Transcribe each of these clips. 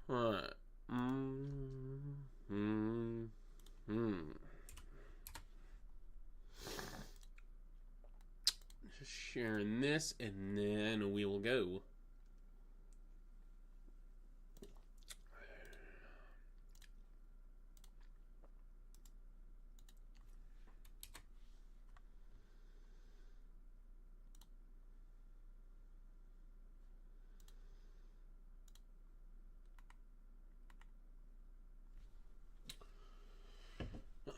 Alright. Just sharing this, and then we will go.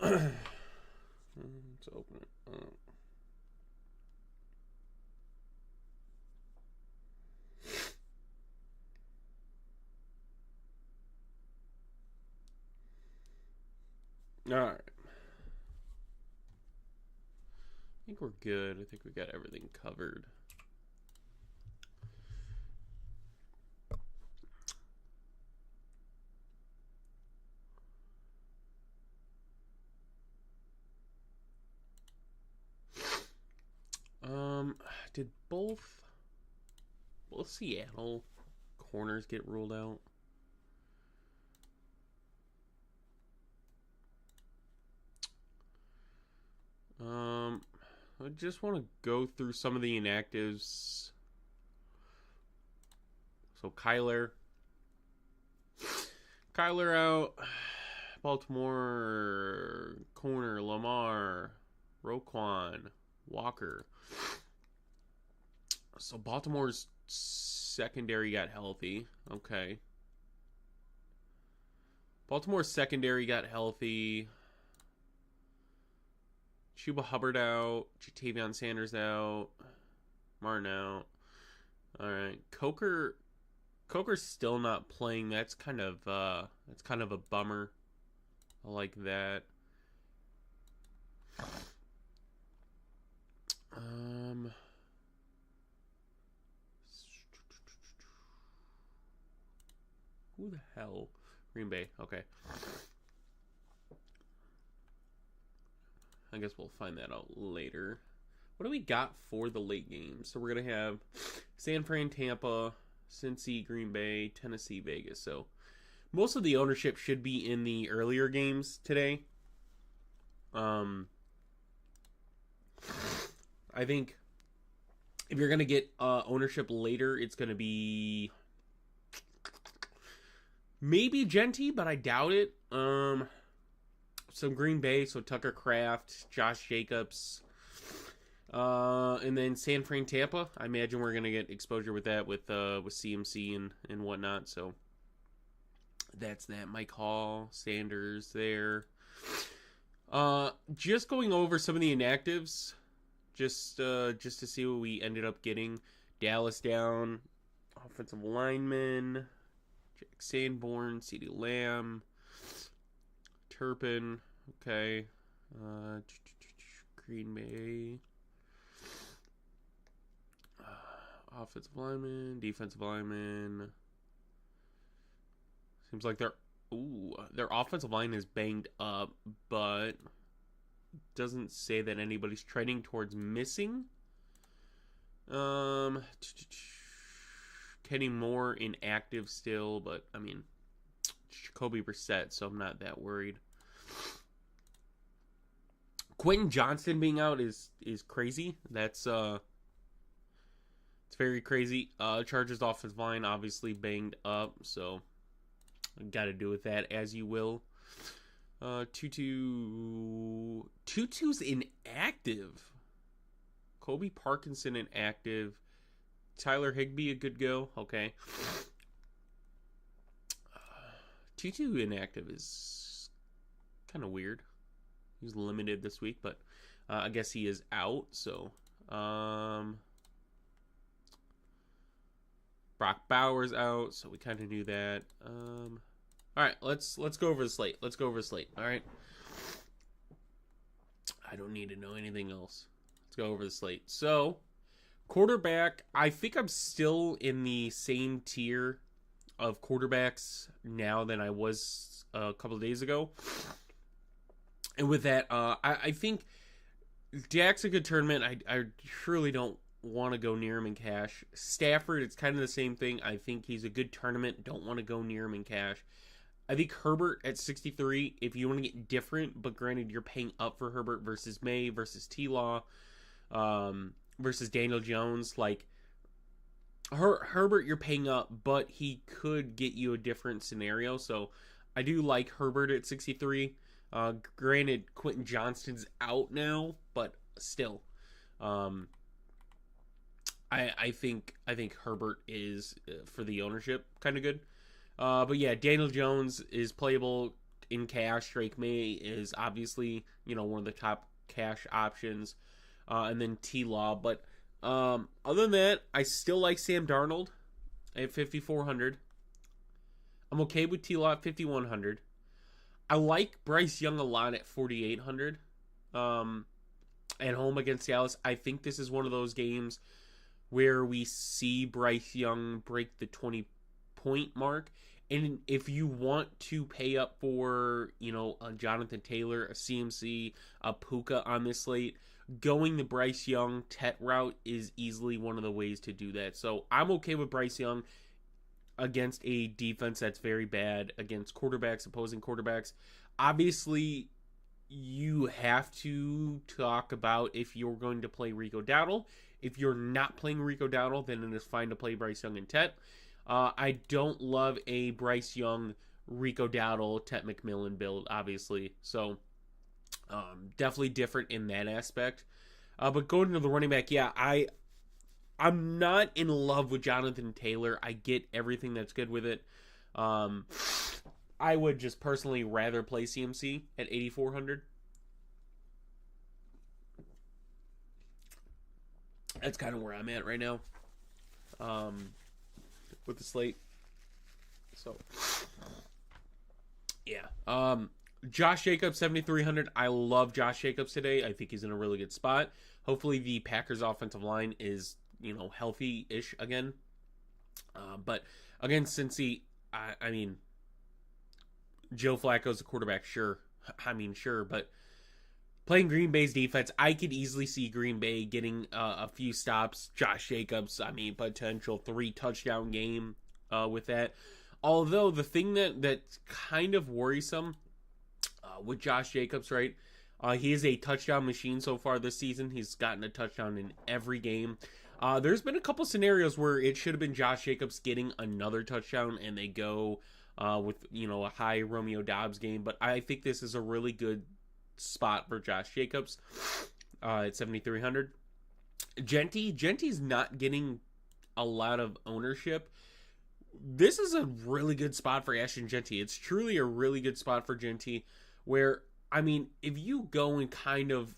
Let's open it up. Alright. I think we're good. I think we got everything covered. Did both Seattle corners get ruled out? I just want to go through some of the inactives. So Kyler out. Baltimore corner Lamar, Roquan, Walker. So Baltimore's secondary got healthy. Okay. Baltimore's secondary got healthy. Chuba Hubbard out. Jatavion Sanders out. Martin out. Alright. Coker's still not playing. That's kind of a bummer. I like that. Who the hell? Green Bay. Okay. I guess we'll find that out later. What do we got for the late games? So we're going to have San Fran, Tampa, Cincy, Green Bay, Tennessee, Vegas. So most of the ownership should be in the earlier games today. I think if you're going to get ownership later, it's going to be maybe Genty, but I doubt it. Some Green Bay, so Tucker Kraft, Josh Jacobs, and then San Fran, Tampa. I imagine we're gonna get exposure with that with CMC and whatnot. So that's that. Mike Hall, Sanders there. Just going over some of the inactives, just to see what we ended up getting. Dallas down, offensive lineman, Jack Sanborn, CeeDee Lamb, Turpin, okay. Green Bay. Offensive lineman, defensive lineman. Seems like their offensive line is banged up, but doesn't say that anybody's trending towards missing. Kenny Moore inactive still, but I mean, Jacoby Brissett, so I'm not that worried. Quentin Johnston being out is crazy. That's it's very crazy. Chargers offensive line obviously banged up, so got to do with that as you will. Tutu's inactive. Kobe Parkinson inactive. Tyler Higbee a good go. Okay. Tutu inactive is kind of weird. He's limited this week, but I guess he is out. So Brock Bowers out, so we kind of knew that. All right, let's go over the slate. Let's go over the slate. All right. I don't need to know anything else. Let's go over the slate. So, quarterback, I think I'm still in the same tier of quarterbacks now than I was a couple of days ago. And with that, I think Dak's a good tournament. I truly don't want to go near him in cash. Stafford, it's kind of the same thing. I think he's a good tournament. Don't want to go near him in cash. I think Herbert at 63, if you want to get different, but granted you're paying up for Herbert versus May, versus T-Law, versus Daniel Jones. Like, Herbert you're paying up, but he could get you a different scenario. So I do like Herbert at 63. Granted, Quentin Johnston's out now, but still. I think Herbert is, for the ownership, kind of good. But yeah, Daniel Jones is playable in cash. Drake May is obviously, one of the top cash options. And then T-Law. But other than that, I still like Sam Darnold at 5,400. I'm okay with T-Law at 5,100. I like Bryce Young a lot at 4,800. At home against Dallas. I think this is one of those games where we see Bryce Young break the 20-point mark. And if you want to pay up for, a Jonathan Taylor, a CMC, a Puka on this slate, going the Bryce Young Tet route is easily one of the ways to do that. So I'm okay with Bryce Young against a defense that's very bad, against opposing quarterbacks. Obviously, you have to talk about if you're going to play Rico Dowdle. If you're not playing Rico Dowdle, then it is fine to play Bryce Young and Tet. I don't love a Bryce Young, Rico Dowdle, Tet McMillan build, obviously. So, definitely different in that aspect. But going to the running back, yeah, I'm not in love with Jonathan Taylor. I get everything that's good with it. I would just personally rather play CMC at 8,400. That's kind of where I'm at right now. With the slate. So, yeah. Josh Jacobs, 7,300. I love Josh Jacobs today. I think he's in a really good spot. Hopefully the Packers offensive line is, healthy-ish again. But again, Cincy, I mean, Joe Flacco's the quarterback, sure. Sure, but playing Green Bay's defense, I could easily see Green Bay getting a few stops. Josh Jacobs, potential 3-touchdown game with that. Although the thing that's kind of worrisome with Josh Jacobs, right? He is a touchdown machine so far this season. He's gotten a touchdown in every game. There's been a couple scenarios where it should have been Josh Jacobs getting another touchdown, and they go with a high Romeo Doubs game. But I think this is a really good spot for Josh Jacobs at 7,300. Genti's not getting a lot of ownership. This is a really good spot for Ashton Genty. It's truly a really good spot for Genty, where, if you go and kind of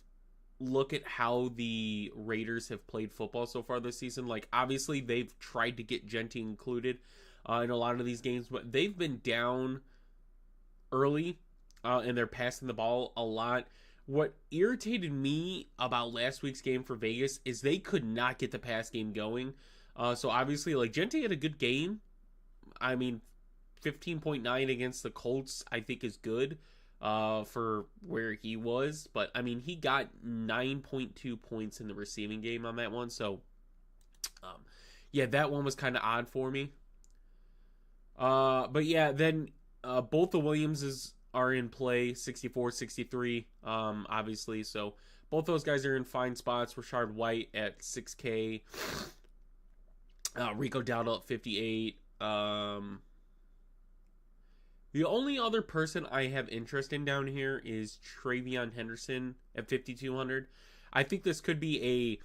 look at how the Raiders have played football so far this season, like, obviously they've tried to get Genty included in a lot of these games, but they've been down early and they're passing the ball a lot. What irritated me about last week's game for Vegas is they could not get the pass game going. So obviously, like, Genty had a good game. 15.9 against the Colts, I think, is good for where he was. But, he got 9.2 points in the receiving game on that one. So, yeah, that one was kind of odd for me. But, yeah, then both the Williamses are in play, 64, 63, obviously. So, both those guys are in fine spots. Rashard White at 6K. Rico Dowdle at 58. The only other person I have interest in down here is Travion Henderson at 5,200. I think this could be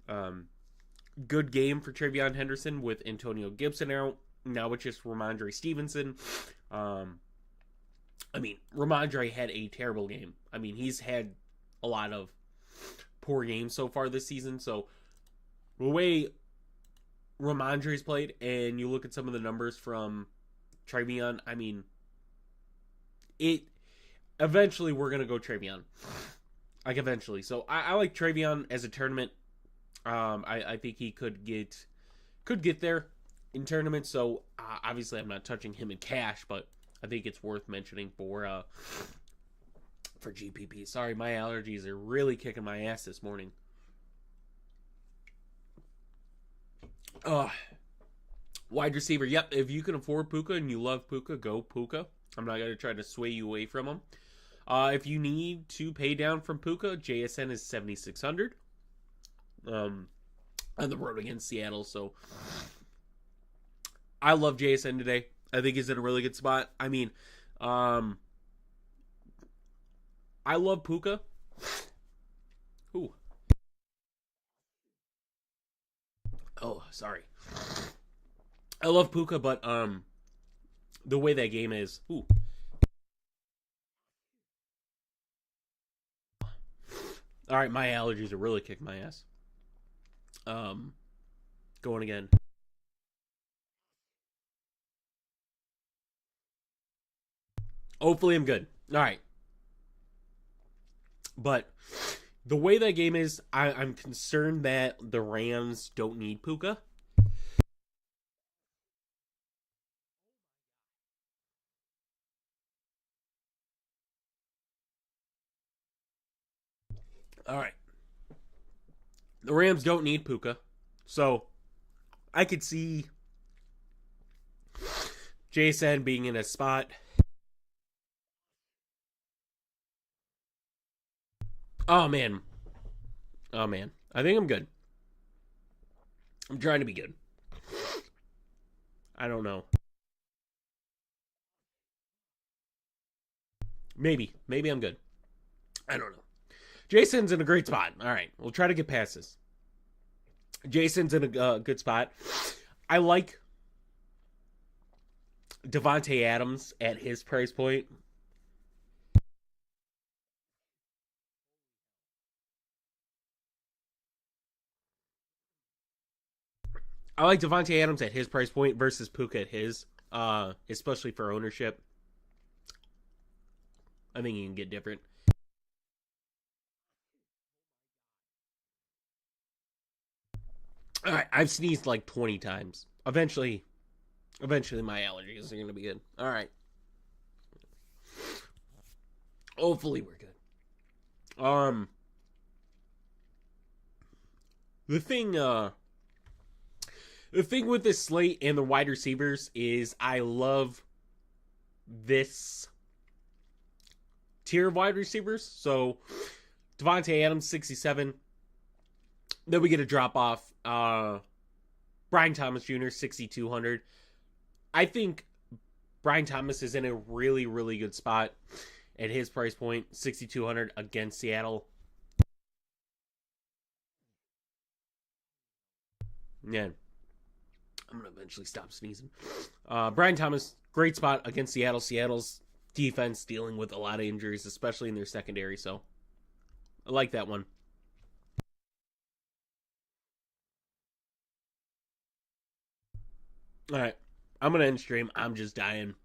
a good game for Travion Henderson with Antonio Gibson out. Now it's just Ramondre Stevenson. Ramondre had a terrible game. He's had a lot of poor games so far this season. So the way Ramondre's played, and you look at some of the numbers from Travion, eventually we're going to go Travion. Like, eventually. So I like Travion as a tournament. I think he could get there in tournaments. So obviously I'm not touching him in cash, but I think it's worth mentioning for GPP. Sorry, my allergies are really kicking my ass this morning. Uh, Wide receiver. Yep, if you can afford Puka and you love Puka, go Puka. I'm not going to try to sway you away from him. If you need to pay down from Puka, JSN is 7,600 on the road against Seattle. So I love JSN today. I think he's in a really good spot. I mean, I love Puka. Ooh. Oh, sorry. I love Puka, but the way that game is. Ooh. All right, my allergies are really kicking my ass. Going again. Hopefully I'm good. All right. But the way that game is, I'm concerned that the Rams don't need Puka. All right. The Rams don't need Puka. So I could see Jason being in a spot. Oh, man. Oh, man. I think I'm good. I'm trying to be good. I don't know. Maybe. Maybe I'm good. I don't know. Jason's in a great spot. All right. We'll try to get past this. Jason's in a good spot. I like Devontae Adams at his price point. I like Devontae Adams at his price point versus Puka at his, especially for ownership. I think you can get different. All right, I've sneezed like 20 times. Eventually my allergies are going to be good. All right. Hopefully we're good. The thing with this slate and the wide receivers is I love this tier of wide receivers. So Devontae Adams 67. Then we get a drop off. Brian Thomas Jr. 6,200. I think Brian Thomas is in a really, really good spot at his price point, 6,200 against Seattle. Yeah, I'm gonna eventually stop sneezing. Brian Thomas, great spot against Seattle. Seattle's defense dealing with a lot of injuries, especially in their secondary. So I like that one. All right, I'm gonna end stream. I'm just dying.